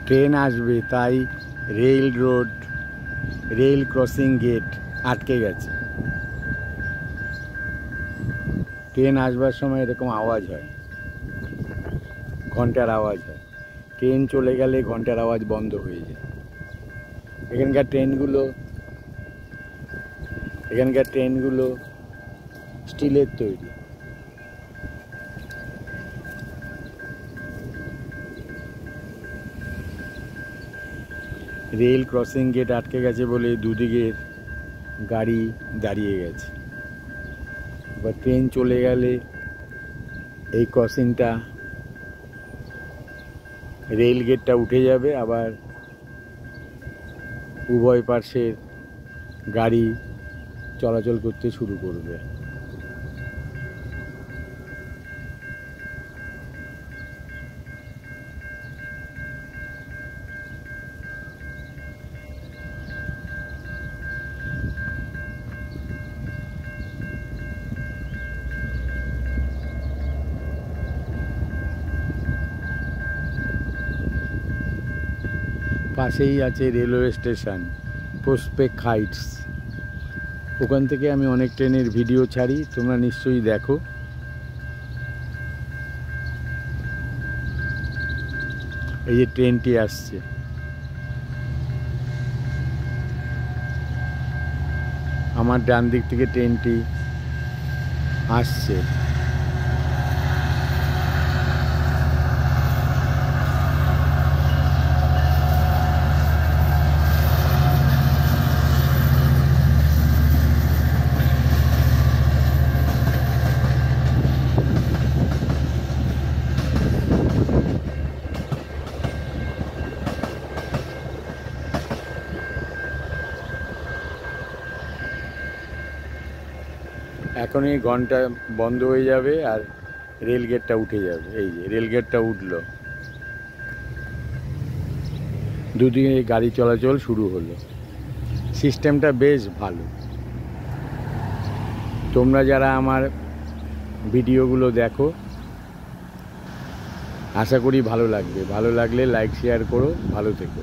Train আসবে তাই rail crossing gate আটকে গেছে। ট্রেন আসবার সময় এরকম আওয়াজ হয়, ঘন্টার আওয়াজ হয়। ট্রেন চলে গেলে ঘন্টার আওয়াজ বন্ধ হয়ে যায়। এখানকার ট্রেনগুলো স্টিলের তৈরি। রেল ক্রসিং গেট আটকে গেছে বলে দুদিকের গাড়ি দাঁড়িয়ে গেছে। এবার ট্রেন চলে গেলে এই ক্রসিংটা, রেল গেটটা উঠে যাবে, আবার উভয় পার্শ্বের গাড়ি চলাচল করতে শুরু করবে। পাশেই আছে রেলওয়ে স্টেশন প্রসপেক্ট হাইটস। ওখান থেকে আমি অনেক ট্রেনের ভিডিও ছাড়ি, তোমরা নিশ্চয়ই দেখো। এই যে ট্রেনটি আসছে, আমার ডান দিক থেকে ট্রেনটি আসছে। এখনই ঘন্টা বন্ধ হয়ে যাবে আর রেল গেটটা উঠে যাবে। এই যে রেল গেটটা উঠলো, দুদিকে গাড়ি চলাচল শুরু হলো। সিস্টেমটা বেশ ভালো। তোমরা যারা আমার ভিডিওগুলো দেখো, আশা করি ভালো লাগবে। ভালো লাগলে লাইক শেয়ার করো। ভালো থেকো।